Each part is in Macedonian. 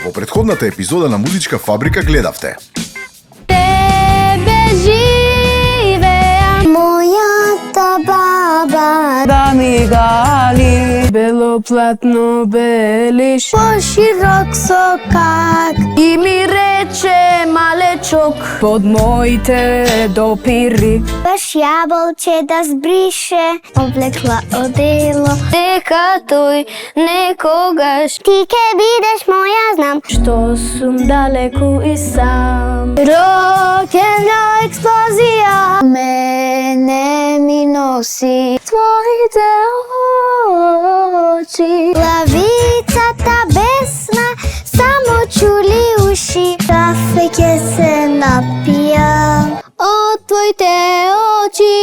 Во претходната епизода на Музичка фабрика гледавте Тебе живеа мојата баба да ми гали белоплатно белиш поширок сокак и ми рече малечок под моите допири баш јаболче да збрише облекла одело дека тој некогаш ти ке бидеш моја знам што сум далеку и сам рокенја експлозија мене ми носи твоите очи лавицата бесна само чули уши кафе ке се напијам од твоите очи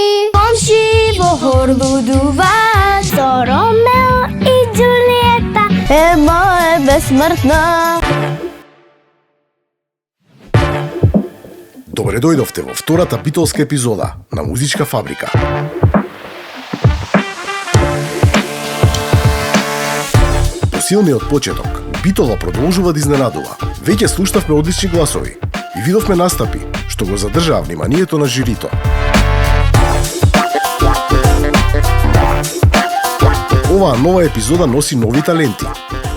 живо орлудуваат со Ромео и Џулиета Ема е безсмртна. Добре дојдовте во втората битолска епизода на Музичка фабрика. По силниот почеток, Битола продолжува да изненадува. Веќе слушнавме одлични гласови и видовме настапи, што го задржаа вниманието на жирито. Оваа нова епизода носи нови таленти,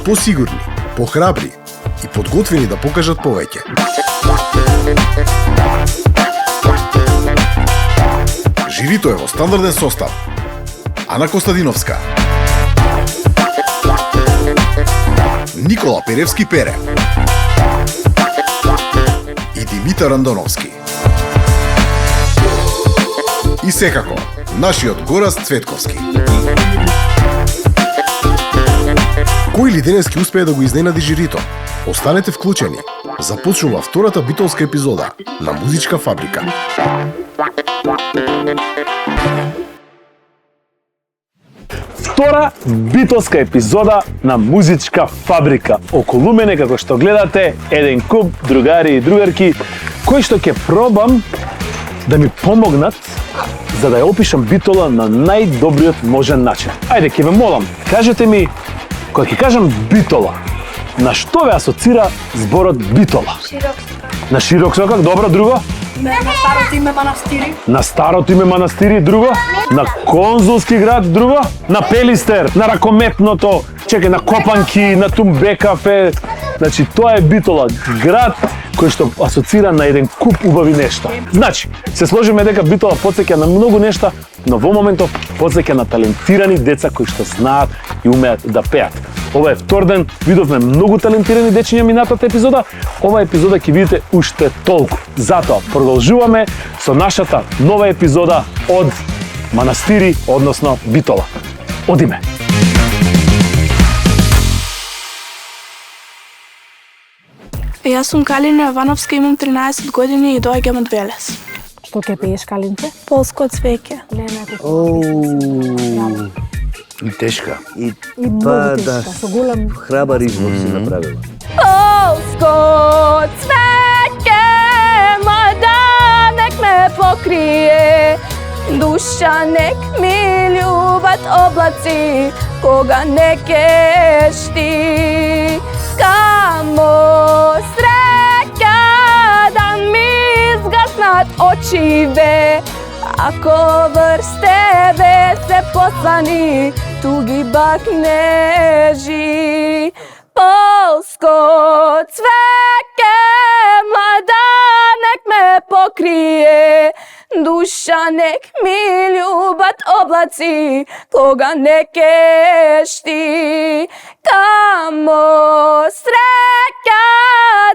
посигурни, похрабри и подготвени да покажат повеќе. Жирито е во стандарден состав. Ана Костадиновска, Никола Перевски Пере и Димитар Андоновски. И секако, нашиот Гораст Цветковски. Кој ли денески успее да го изненади жирито? Останете вклучени. Започнува втората битолска епизода на Музичка фабрика. Втора битолска епизода на Музичка фабрика. Околу мене, како што гледате, еден куп другари и другарки, кои што ќе пробам да ми помогнат за да ја опишам Битола на најдобриот можен начин. Ајде, ќе ве молам, кажете ми, кога ќе кажам Битола, на што ве асоцира зборот Битола? На широк сокак, добро, друго? На старото име манастири. На старото име манастири, друго? На конзулски град, друго? На Пелистер, на ракометното, чекај, на Копанки, на Тумбекафе. Значи, тоа е Битола, град кој што асоцира на еден куп убави нешта. Значи, се сложиме дека Битола потсеќа на многу нешта, но во моментов потсеќа на талентирани деца кои што знаат и умеат да пеат. Ова е втор ден, видовме многу талентирани дечиња минатата епизода, ова епизода ќе видите уште толку. Затоа продолжуваме со нашата нова епизода од Манастири, односно Битола. Одиме! Јас сум Калина Јовановска, имам 13 години и доаѓам од Велес. Што ќе пееш, Калинче? Полско цвеќе. И тешка. И многу тешка, со голем храбар избор си направила. Полско цвеќе, мада нек ме покрие, душа нек ми љубат облаци, кога не кешти. Камо среќа да ми изгаснат очиве, ако врз тебе се послани туги бакнежи. Полско цвеќе, млада нек ме покрие, душа нек ми љубат облаци, кога не кешти. Камо среќа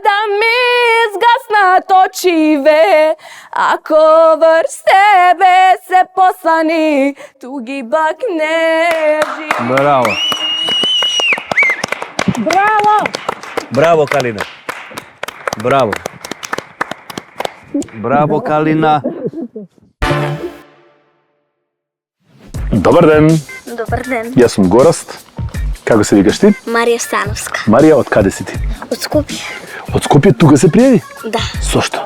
да ми изгаснат очиве, ако врз тебе се послани туги бакнежи. Браво. Браво! Браво, Калина. Браво. Браво, Калина. Добар ден, Добар ден. јас сум Гораст. Како се викаш ти? Марија Становска. Марија, од каде си ти? Од Скопје. Од Скопје тука се пријави? Да. Зошто?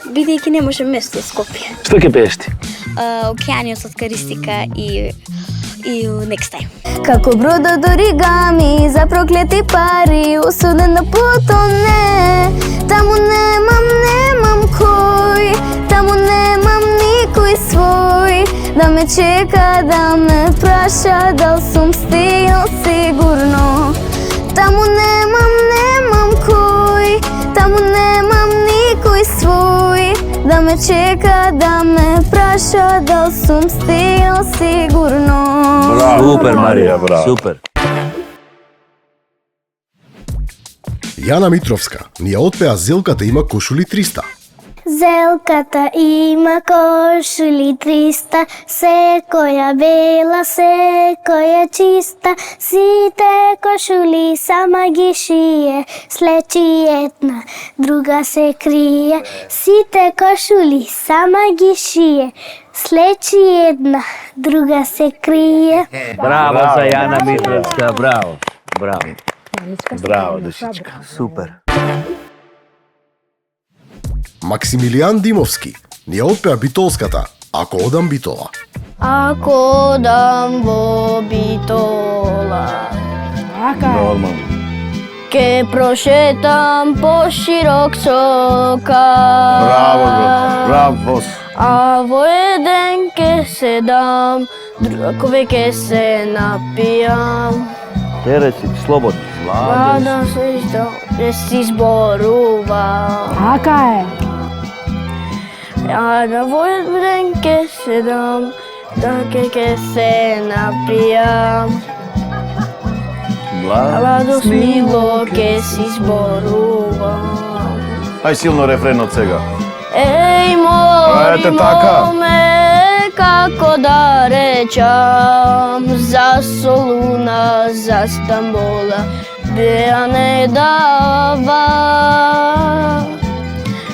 Бидејќи не може место Скопје. Што ќе пееш ти? Океаниот од Каристика и и next time. Како бродот од оригами за проклети пари, осуден да потоне. Таму немам кој, таму немам никој свој, да ме чека, да ме праша, дал сум стигнал сигурно. Таму немам кој, таму немам никој свој, да ме чека, да ме праша, дал сум стигнал сигурно. Супер, Марија, браво. Супер. Јана Митровска ни ја отпеа Зелката има кошули 300. Зелката има кошули 300, секоја бела, секоја чиста. Сите кошули сама ги шие, слечи една, друга се крие. Сите кошули сама ги шие, слечи една, друга се крие. Браво за Јана Митровска, браво. Браво. Браво, душичка. Супер. Максимилијан Димовски ни ја отпеа битолската Ако одам Битола. Ако одам во Битола, Нормално. ке прошетам по широк сока. Браво, бро. Браво. А во еден ке се дам, другове ке се напијам. Тере си слободно. Владам се издал, не си зборува. Така е. А да во еден ке се дам, да ке се напијам. Владос мило ке си зборува. Ај силно рефрен од сега. Еј, мори, Ете така. моме, како да речам, за Солуна, за Стамбола, беа не дава.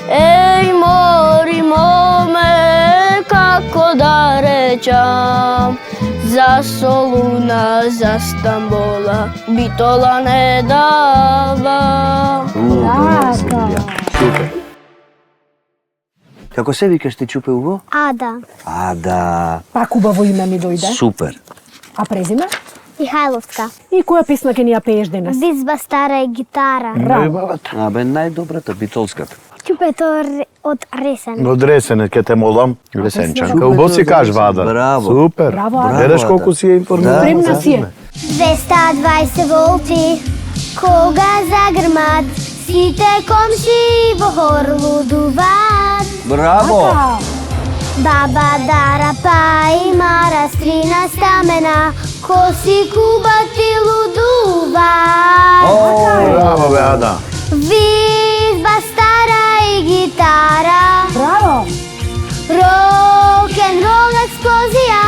Еј, мори, моме, како да речам, за Солуна, за Стамбола, Битола не дава. Супер. Како се викаш ти, Чупе Уго? Ада. Ада. Пак убаво име ми дојде. Супер. А презиме? Михајловска. И која песна ќе ни ја пееш денес? Визба стара е гитара. Абе, најдобрата, битолската. Чупето од Ресен. Од Ресене, ке те молам. Ресенчанка. Убаво си кажва, Ада. Браво. Супер. Браво, Ада. Гледаш колку си ја информирана. Спремна си е. 220 волти, кога загрмат, сите комши во хор лудуваат. Браво. Баба Дара па има растрина стамена, коси кубати лудуваат. Браво, бе, Ада. Визба стара и гитара, Браво. рок-н-рол експлозија.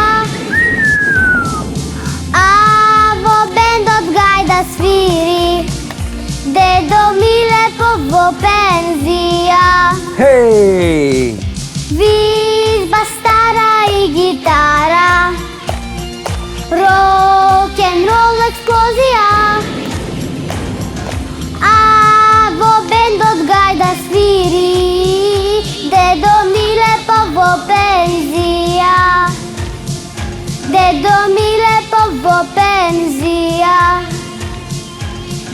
А во бендот гајда свири, дедо Миле во пензија. Хеј! Визба стара и гитара, рок-н-рол експлозија. А во бендот гајда свири, дедо Миле во пензија. Дедо Миле во пензија.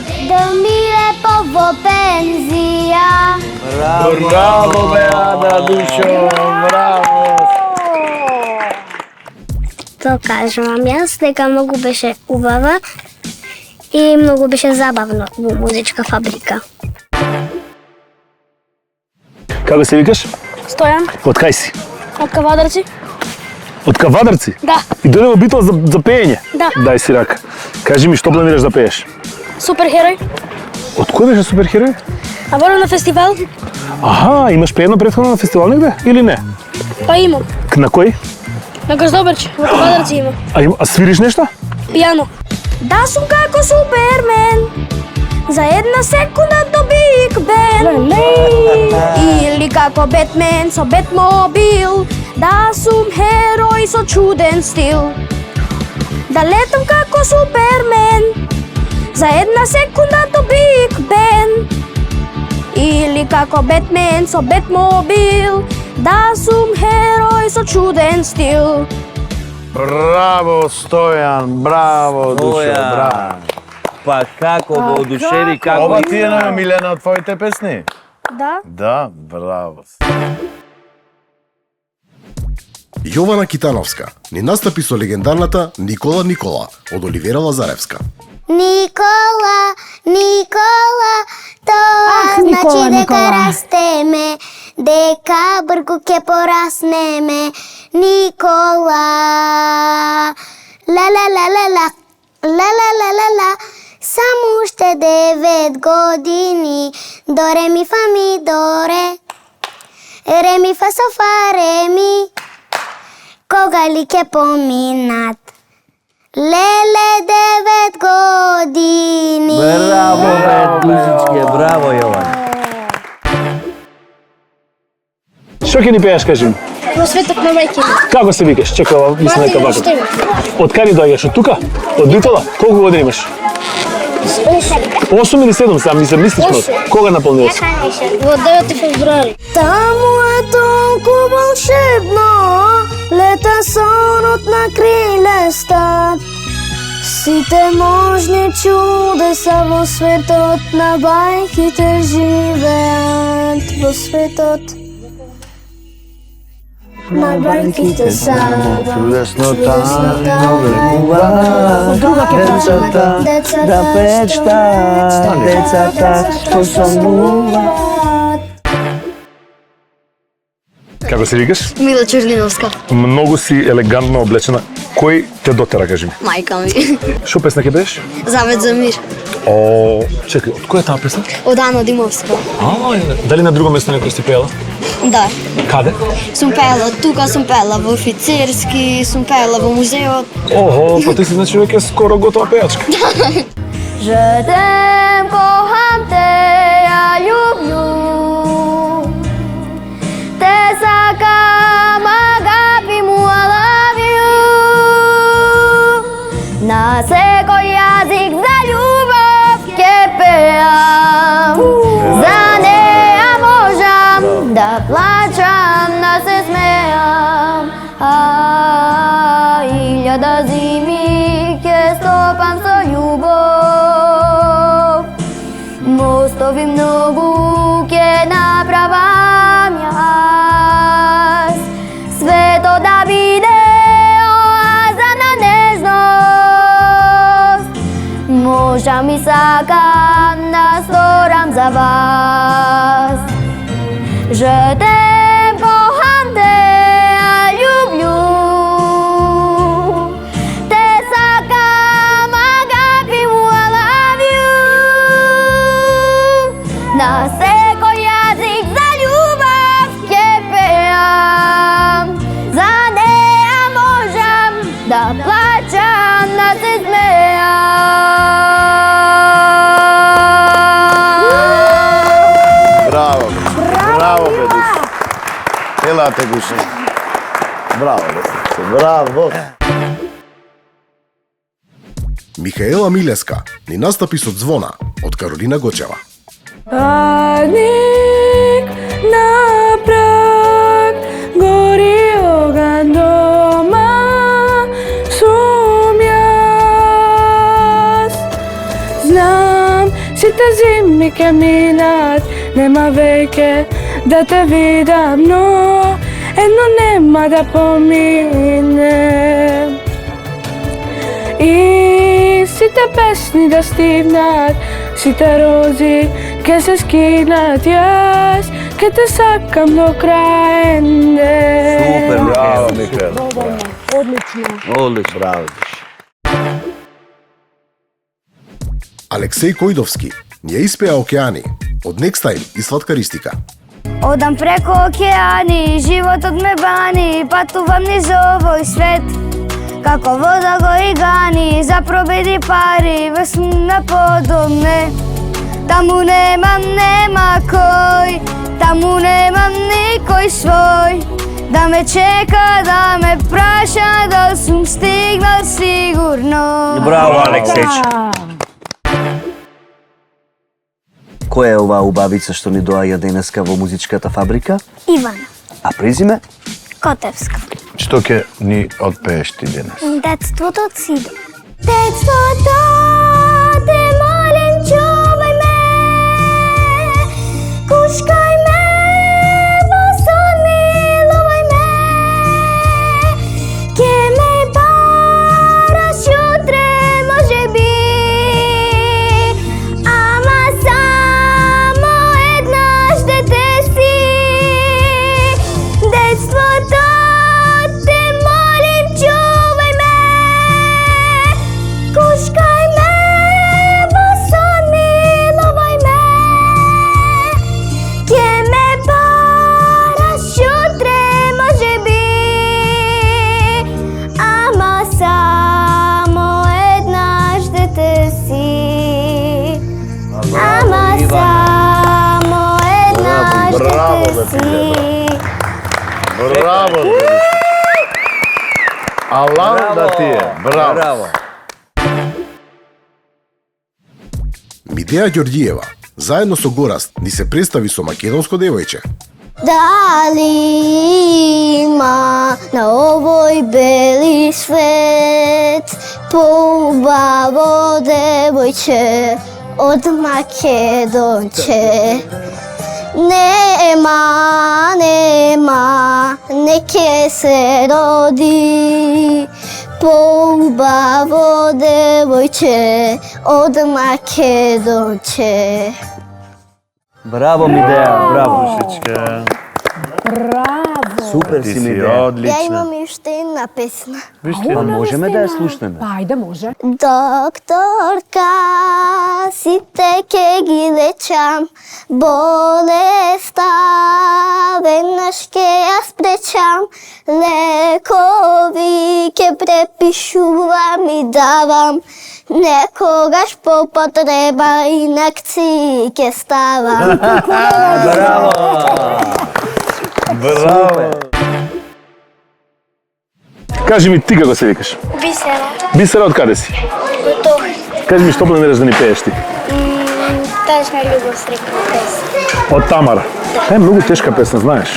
Дедо Миле во пензија. Браво, бе, Ада, душо. Браво. То кажувам јас дека многу беше убава и многу беше забавно во музичка фабрика. Како се викаш? Стојан, Од кај си? од Кавадарци? Од Кавадарци? Да. И дојде во Битола за пеење? Да. Дај си рака. Кажи ми, што планираш да пееш? Суперхерој. Од кој беше суперхерој? А борам на фестивал? Аха, имаш пеено претходно на фестивал негде или не? Па имам. На кој? На Грздобрч, во Кавадарци има. А свириш нешто? Пијано. Да сум како Супермен, за една секунда до Биг Бен. Или како Бетмен со Бетмобил, да сум херој со чуден стил. Да летам како Супермен, за една секунда до Биг Бен. Или како Бетмен со Бетмобил, да сум херој со чуден стил. Браво, Стојан, браво, Душо, браво. Па како го одушеви, како... Ова ти е на Милена од твоите песни? Да. Да, браво. Јована Китановска ни настапи со легендарната Никола Никола од Оливера Лазаревска. Никола, Никола, тоа Никола, значи дека Никола. растеме, дека бргу ке пораснеме. Никола, ла ла ла ла ла, ла ла ла ла ла, само уште 9 години, до ре ми фа ми до ре ми фа со фа ре ми, кога ли ке поминат? Леле 9 години. Браво, бе, Душичке, браво, Јован. Што ќе ни пееш, кажи? Во светот на мајке. Како се викаш? Чекай, ова мислам дека вака. Од каде доаѓаш? Од тука? Од Битола? Колку години имаш? 8 или 7, сам ми се мислиш много. Кога наполнилаш? Во 9 февруари. Таму е толку волшебно, лета сонот на крилеста. Сите можни чудеса во светот на бајките живеат. Во светот на бајките са Чудеснота, Друга ќе кажам. да децата посомнуваат. Како се викаш? Мила Черниновска, Многу си елегантно облечена. Кој те дотера, кажи ми? мајка ми. Што песна ќе пееш? Завет за мир. О, чекај, од која е таа песна? Од Ана Димовска. Дали на друго место некој си пеела? Да. Каде? Сум пеела тука, сум пеела во офицерски, сум пеела во музеот. Охо, па ти си значи веќе скоро готова пејачка. Je t'aime, koham te, ja ljublju. Te sakam, agapim, I love you. Na sekoj jazik za ljubav ke pejam. Za neja možam da plačam, da se smejam. A iljada zimi ke stopam so ljubov. Mostovi mnogu ke napravam jaz. Sve to da bide oaza na nežnost. Možam I sakam da storam za vas. Je t'aime, koham te, ja ljublju. Te sakam, agapim, I love you. Na sekoj jazik za ljubav ke pejam. Za neja možam da plačam, da se smejam. Браво, браво, бе, Душо. Елате, Душо. Браво, бе, браво. Михаела Милеска ни настапи со Звона од Каролина Гочева. Парник на праг, гори оган дома, сум јас. Знам, сите зими ке минат, нема веќе да те видам, но едно нема да помине. И сите песни да стигнат, сите рози ке се скинат, јас ке те сакам до краенде. Супер, Браво, Михаел. Михаел. Одлично. Одлично. Браво. Алексеј Којдовски ни ја испеа Океани од Next Time и Сладка Ристика. Одам преко океани, животот ме бани, патувам низ овој свет. Како вода го и гани, за пробеди пари, весна подобне. Таму нема кој, таму немам никој свој. Да ме чека, да ме праша, да сум стигнал сигурно. Браво, Алексејче. Која е оваа убавица што ни доаѓа денеска во музичката фабрика? Ивана А презиме? Котевска. Што ќе ни отпееш ти денес? Детството од Сидо. Детството, те молим, чувај ме, кушкај ме, во сон милувај ме, ке ме бараш утре, може би, ама само еднаш дете си. Детството, кушкај ме, во сон милувај ме, ке ме бараш утре, може би, ама само еднаш дете си. Ама само еднаш дете си. Браво, Алан да ти е. Браво. Медеја Ѓорѓиева, заедно со Гораст, ни се представи со македонско девојче. Дали има на овој бели свет поубаво девојче од Македонче? Нема, не ке се роди поубаво девојче од Македонче. Браво, Медеја, браво. Душичка. Браво! Супер Ти си, си Медеја. Ја одлична. имам уште една песна. А можеме да ја слушнеме? Па, ајде, може. Докторка, сите ке ги лечам, болеста веднаш ке ја спречам, лекови ке препишувам и давам, некогаш по потреба инакци ке ставам. Браво! Браво. Кажи ми ти како се викаш? Бисера, Бисера, од каде си? готов. Кажи ми што планираш да ни пееш ти? Тажна љубов срекна песна. Од Тамара. Е, многу тешка песна, знаеш.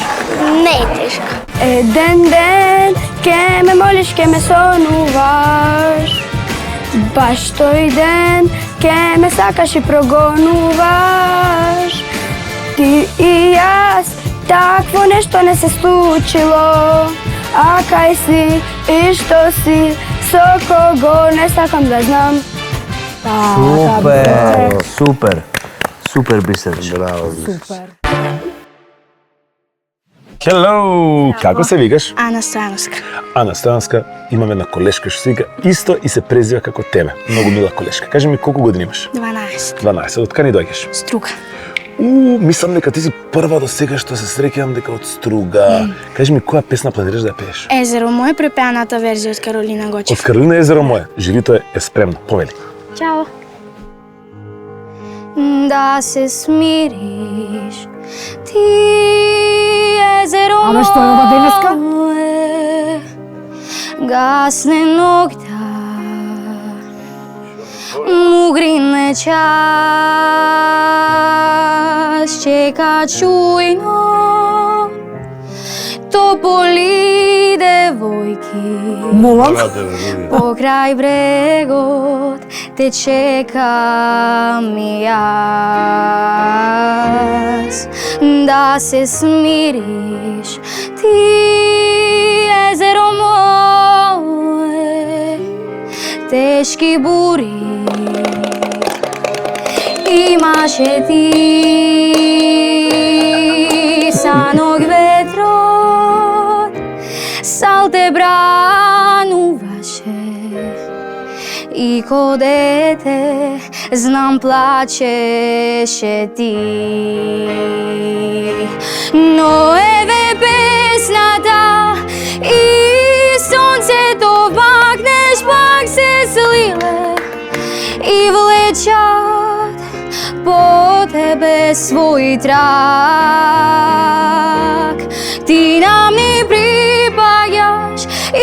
Не е тешка. Еден ден ке ме молиш, ке ме сонуваш, баш тој ден ке ме сакаш и прогонуваш. Ти и јас, такво нешто не се случило, а кај си и што си, со кого не сакам да знам. Супер, супер. Супер, Бисерче. Браво. Супер. Хело, како се викаш? Ана Стојановска. Ана Стојанска, имам една колешка што се вика исто и се презива како тебе. Многу мила колешка. Кажи ми колку години имаш? 12. 12. Од каде доаѓаш? Струга. Мислам дека ти си прва до сега што се среќавам дека од Струга. Кажи ми која песна планираш да ја пееш? Езеро моје, препеаната верзија од Каролина Од Гочев. Каролина Езеро моје. Жирито е спремно. Повели. Чао. Да се смириш, ти езеро Ама што е ова денеска? мое, гасне ноќта, му грине час, чека чујно, тополи девојки. Молам. Покрај брегот те чекам и јас. Да се смириш, ти езеро мое, тешки бури имаше ти, саног ветрот сал те брануваше и ко дете знам плачеше ти. Но еве песната и сонцето пакнеш пак се слиле и влечат по тебе свој трак. Ти нам не припаѓаш и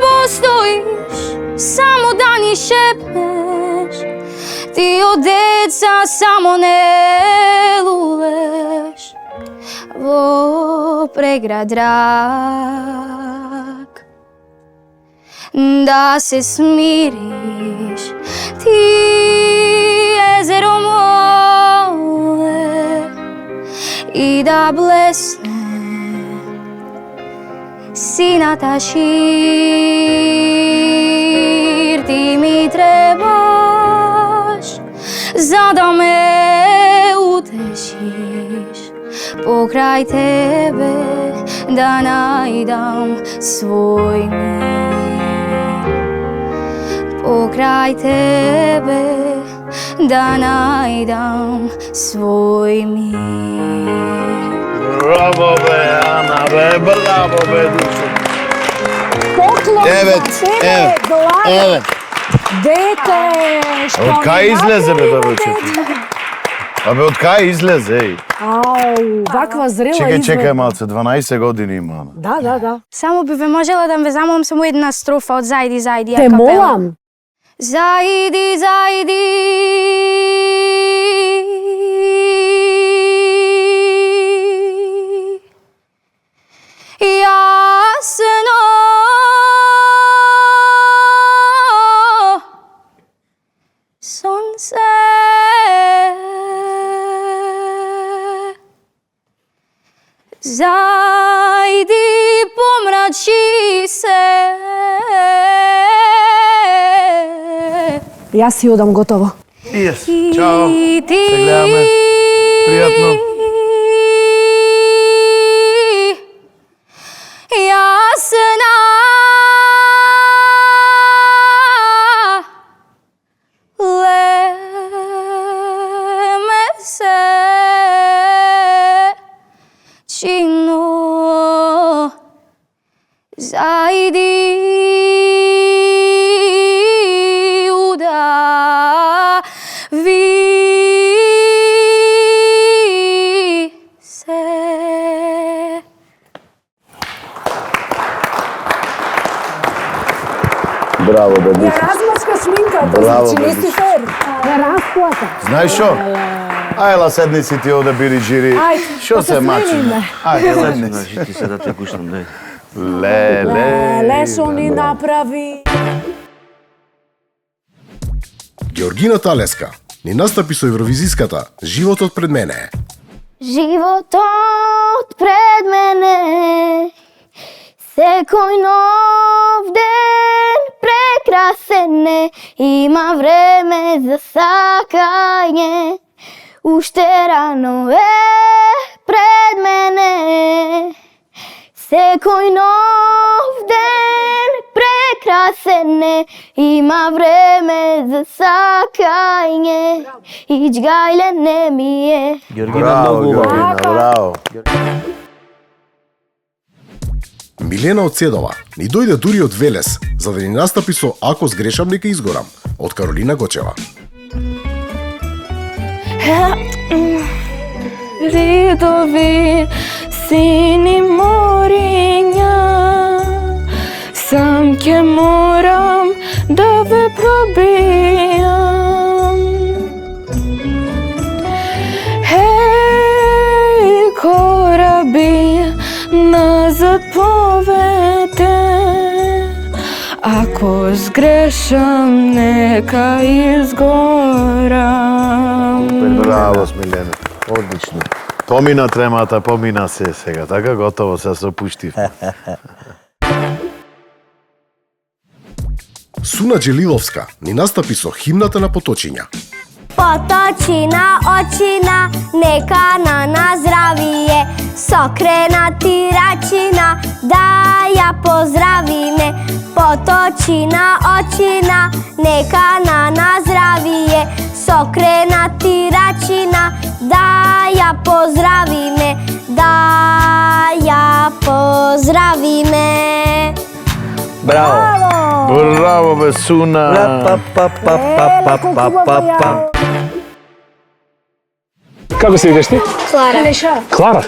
постоиш само да ни шепнеш. Ти од деца само не лулеш во преград рак. да се смириш. Ти езеро мое и да блесне сината шир. Ти ми требаш за да ме утешиш, покрај тебе да најдам свој мир. Покрај тебе да најдам свој мир. Браво бе, Ана бе, браво бе, душо. Поклон Девет, за тебе, еве, Долана. еве. Дете, што Од кај ни излезе бе, направи бебечето? Абе, од кај излезе, еј? Ау, ваква зрела Чекај, изведба. чекај малце, 12 години има, Ана. Да. Само би ве можела да ве замолам само една строфа од Зајди, Зајди, Те акапела. молам. Зајди, зајди, јасно сонце, зајди, помрачи се. Јас си одам готово. Yes. Чао. И ти, Се гледаме. Пријатно. јасна леме се чино зајди удави се. Браво, бе, Ја душо. размачка шминката, Браво, значи бе, не си душо. фер. Ја расплата. Знаеш шо? Ајла, седни си ти овде бири жири. Ајде, Шо да се се мачи? смениме. Ајде, седни си. Значи ти се да те гушнам, дај. Леле. Шо ни направи. Георгина Талеска ни настапи со евровизиската Животот пред мене. Животот пред мене, секој нов ден прекрасен е, има време за сакање, уште рано е пред мене. Секој нов ден прекрасен е, има време за сакање, ичгајле не ми е. Георгина Браво, многу убава. Георгина, браво. Милена од Седова ни дојде дури од Велес за да ни настапи со Ако сгрешам нека изгорам од Каролина Гочева. Ридови, сини мориња, сам ќе морам да ве пробијам. Хеј, кораби, назад повете, ако сгрешам, нека изгорам. Браво, Смилена. Одлично. Помина тремата, помина се сега. Така готово, се опуштив. Суна Джелиловска ни настапи со химната на поточиња. Поточина, очина, нека на здравие, сокренати рачина, да ја поздравиме. Поточина, очина, нека на здравие, сокренати рачина, да ја поздравиме, да ја поздравиме. Браво. Браво, бе, Суна. Па. Како се викаш ти? Клара. Клара?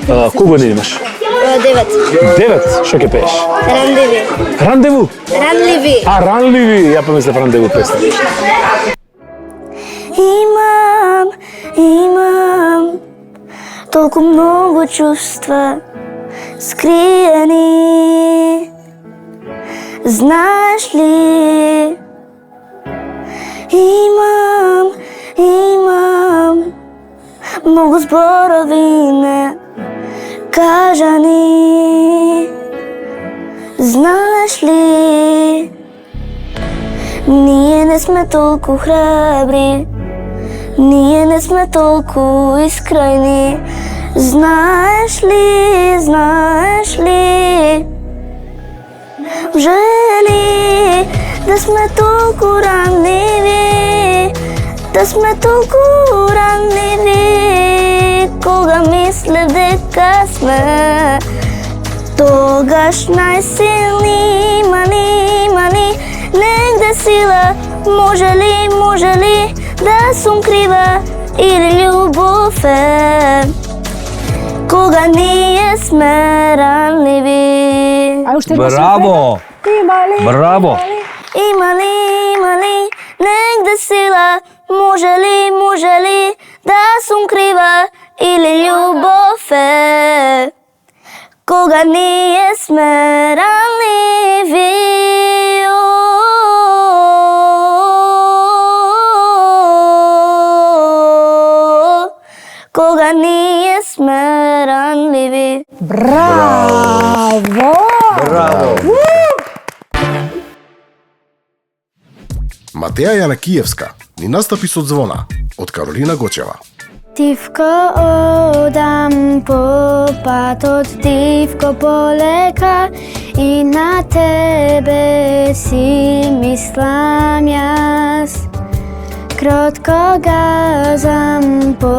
Да. Колку години имаш? 9. 9? Што ќе пееш? Рандеви. Рандеву? Ранливи. А, ранливи. Ја помислев рандеву песна. Имам толку многу чувства скриени. Знаеш ли, имам многу зборови не кажани. Знаеш ли, ние не сме толку храбри, ние не сме толку искрени. Знаеш ли, жели да сме толку ранливи, да сме толку ранливи, кога мислев дека сме тогаш најсилни, мани, негде сила, може ли да сум крива или љубов е, кога ние сме ранливи. А уште еднаш Браво! Браво! Има ли негде сила, може ли да сум крива или љубов е, кога ние сме ранливи. Кога ние сме ранливи. Браво! Браво! Матеја Јанакиевска ни настапи со Звона од Каролина Гочева. Тивко одам по патот, тивко полека, и на тебе си мислам јас. Кротко газам по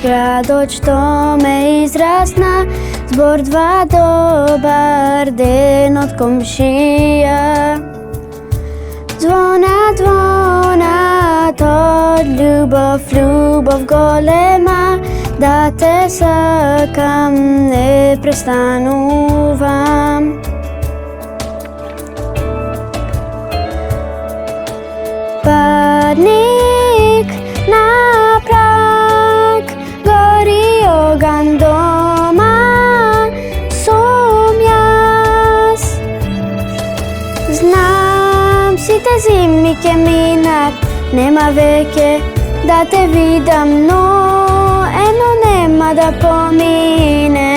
градот што ме израсна, збор два добар ден од комшија. Звона, од љубов голема, да те сакам, не престанувам. Падник на прак, гори оган дома, сум јас. Знам сите зими ќе минат, нема веќе да те видам, но едно нема да помине.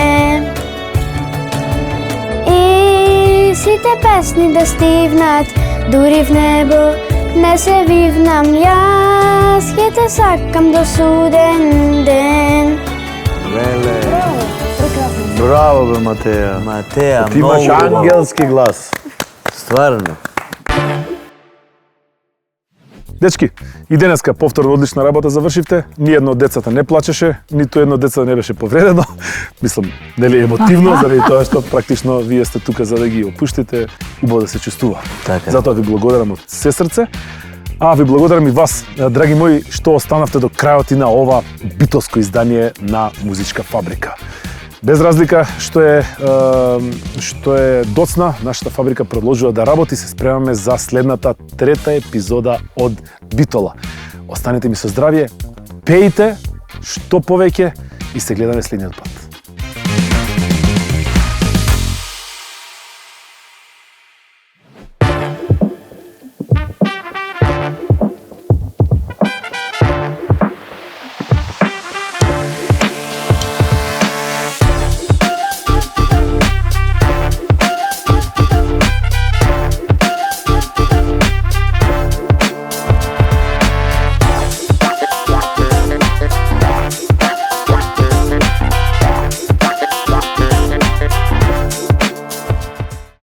И сите песни да стивнат, дури в небо не се вивнам јас, ќе те сакам до суден ден. Леле, Браво бе, Матеја. Матеја, Ти имаш многу убаво. ангелски глас. Стварно. Дечки, и денеска повторно одлична работа завршивте. Ни едно од децата не плачеше, ниту едно дете не беше повредено. Мислам, нели емотивно, заради тоа што практично вие сте тука за да ги опуштите, убаво да се чувствува. Така. Затоа ви благодарам од се срце. А ви благодарам и вас, драги мои, што останавте до крајот и на ова битолско издание на Музичка фабрика. Без разлика што е доцна, нашата фабрика продолжува да работи, се спремаме за следната трета епизода од Битола. Останете ми со здравје, пејте што повеќе и се гледаме следниот пат.